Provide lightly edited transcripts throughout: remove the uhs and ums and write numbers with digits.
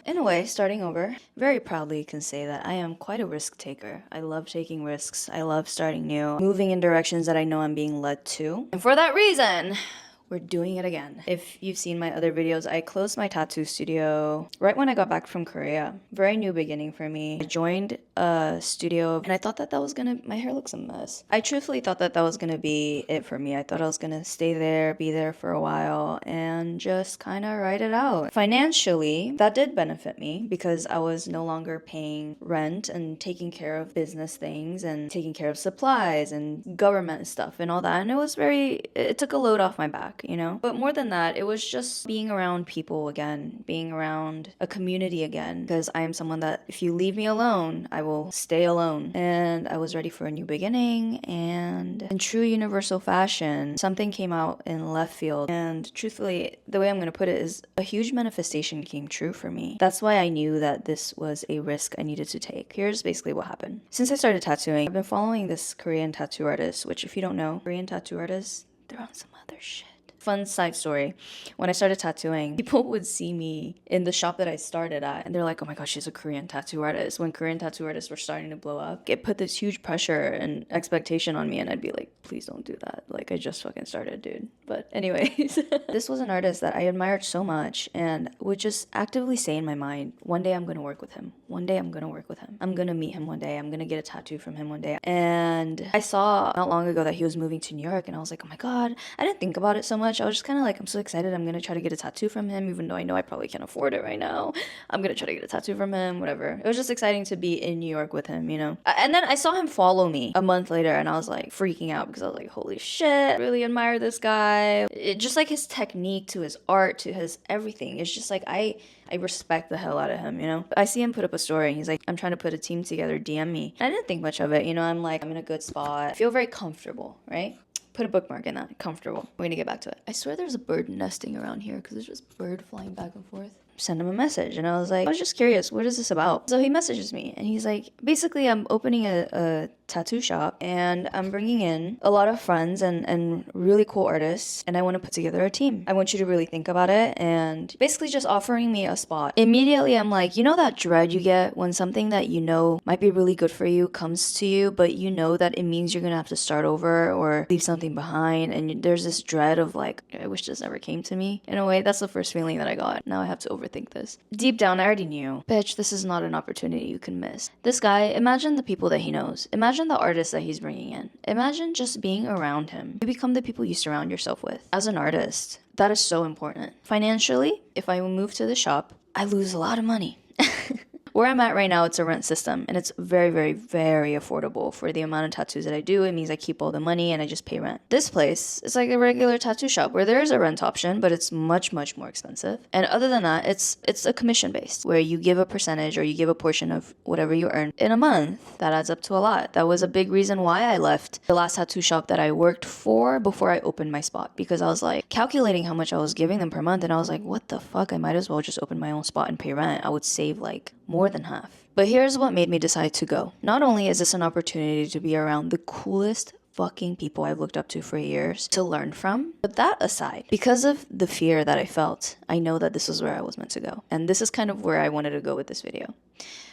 In a way, starting over, very proudly can say that I am quite a risk taker. I love taking risks. I love starting new, moving in directions that I know I'm being led to. And for that reason, we're doing it again. If you've seen my other videos, I closed my tattoo studio right when I got back from Korea. Very new beginning for me. I joined a studio and I thought that was gonna, my hair looks a mess. I truthfully thought that was gonna be it for me. I thought I was gonna stay there, be there for a while and just kind of ride it out. Financially, that did benefit me because I was no longer paying rent and taking care of business things and taking care of supplies and government stuff and all that. And it took a load off my back. But more than that, it was just being around people again, being around a community again, because I am someone that if you leave me alone, I will stay alone. And I was ready for a new beginning, and in true universal fashion, something came out in left field. And truthfully, the way I'm going to put it is a huge manifestation came true for me. That's why I knew that this was a risk I needed to take. Here's basically what happened. Since I started tattooing, I've been following this Korean tattoo artist, which if you don't know, Korean tattoo artists, they're on some other shit. Fun side story. When I started tattooing, people would see me in the shop that I started at and they're like, oh my gosh, she's a Korean tattoo artist. When Korean tattoo artists were starting to blow up, it put this huge pressure and expectation on me and I'd be like, please don't do that. Like, I just fucking started, dude. But anyways, this was an artist that I admired so much and would just actively say in my mind, one day I'm going to work with him. One day I'm going to work with him. I'm going to meet him one day. I'm going to get a tattoo from him one day. And I saw not long ago that he was moving to New York and I was like, oh my God, I didn't think about it so much. I was just kind of like, I'm so excited. I'm going to try to get a tattoo from him, even though I know I probably can't afford it right now. I'm going to try to get a tattoo from him, whatever. It was just exciting to be in New York with him, And then I saw him follow me a month later and I was like freaking out because I was like, holy shit, I really admire this guy. Just like his technique to his art, to his everything. It's just like, I respect the hell out of him, I see him put up a story and he's like, I'm trying to put a team together, DM me. And I didn't think much of it, I'm like, I'm in a good spot. I feel very comfortable, right? Put a bookmark in that. Comfortable. We're gonna get back to it. I swear there's a bird nesting around here because there's just bird flying back and forth. Send him a message and I was just curious, what is this about? So he messages me and he's like, basically I'm opening a tattoo shop and I'm bringing in a lot of friends and really cool artists and I want to put together a team. I want you to really think about it and basically just offering me a spot. Immediately I'm like, that dread you get when something that might be really good for you comes to you, but that it means you're gonna have to start over or leave something behind, and there's this dread of like, I wish this never came to me. In a way, that's the first feeling that I got. Now I have to overthink this. Deep down, I already knew, bitch, this is not an opportunity you can miss. This guy, imagine the people that he knows. Imagine the artists that he's bringing in. Imagine just being around him. You become the people you surround yourself with. As an artist, that is so important. Financially, if I move to the shop, I lose a lot of money. Where I'm at right now, it's a rent system and it's very, very, very affordable for the amount of tattoos that I do. It means I keep all the money and I just pay rent. This place is like a regular tattoo shop where there is a rent option, but it's much, much more expensive. And other than that, it's a commission based where you give a percentage or you give a portion of whatever you earn in a month. That adds up to a lot. That was a big reason why I left the last tattoo shop that I worked for before I opened my spot, because I was like calculating how much I was giving them per month and I was like, what the fuck? I might as well just open my own spot and pay rent. I would save like more than half. But here's what made me decide to go. Not only is this an opportunity to be around the coolest fucking people I've looked up to for years to learn from, but that aside, because of the fear that I felt, I know that this is where I was meant to go. And this is kind of where I wanted to go with this video.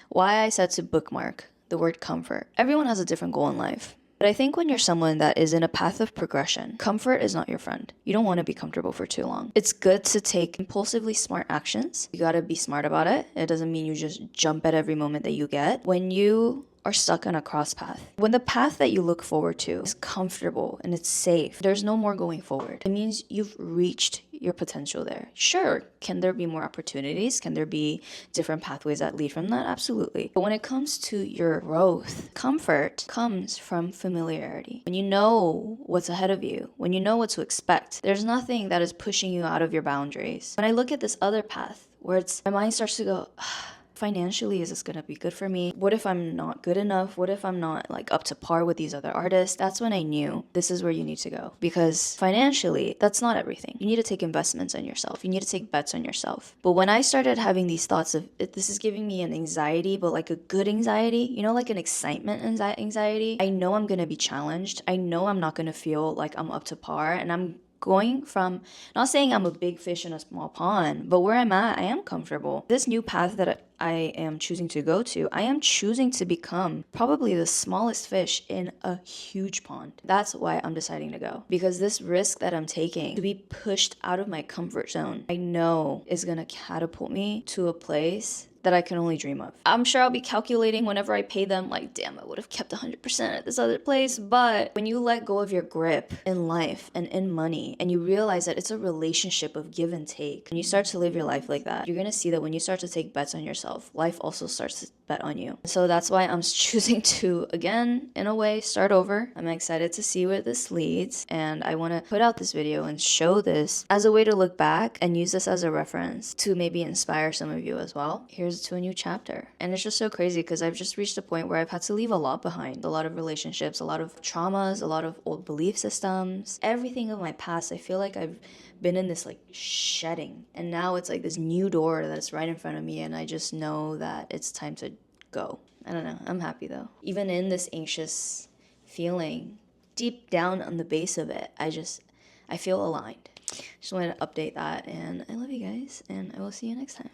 Why I said to bookmark the word comfort. Everyone has a different goal in life. But I think when you're someone that is in a path of progression, comfort is not your friend. You don't want to be comfortable for too long. It's good to take impulsively smart actions. You gotta be smart about it. It doesn't mean you just jump at every moment that you get. When you are stuck on a cross path, when the path that you look forward to is comfortable and it's safe, there's no more going forward. It means you've reached your potential there. Sure, can there be more opportunities? Can there be different pathways that lead from that? Absolutely. But when it comes to your growth, comfort comes from familiarity. When you know what's ahead of you, when you know what to expect, there's nothing that is pushing you out of your boundaries. When I look at this other path where my mind starts to go, financially, is this gonna be good for me? What if I'm not good enough? What if I'm not like up to par with these other artists? That's when I knew this is where you need to go, because financially, that's not everything. You need to take investments on yourself. You need to take bets on yourself. But when I started having these thoughts of this is giving me an anxiety, but like a good anxiety, like an excitement anxiety, I know I'm gonna be challenged. I know I'm not gonna feel like I'm up to par, and I'm going from, not saying I'm a big fish in a small pond, but where I'm at, I am comfortable. This new path that I am choosing to go to, I am choosing to become probably the smallest fish in a huge pond. That's why I'm deciding to go. Because this risk that I'm taking to be pushed out of my comfort zone, I know is gonna catapult me to a place that I can only dream of. I'm sure I'll be calculating whenever I pay them, like, damn, I would have kept 100% at this other place. But when you let go of your grip in life and in money, and you realize that it's a relationship of give and take, and you start to live your life like that, you're gonna see that when you start to take bets on yourself, life also starts to bet on you. So that's why I'm choosing to, again, in a way, start over. I'm excited to see where this leads, and I want to put out this video and show this as a way to look back and use this as a reference to maybe inspire some of you as well. Here's to a new chapter. And it's just so crazy because I've just reached a point where I've had to leave a lot behind. A lot of relationships, a lot of traumas, a lot of old belief systems, everything of my past. I feel like I've been in this like shedding, and now it's like this new door that's right in front of me, and I just know that it's time to go. I don't know. I'm happy though. Even in this anxious feeling, deep down on the base of it, I feel aligned. Just wanted to update that, and I love you guys, and I will see you next time.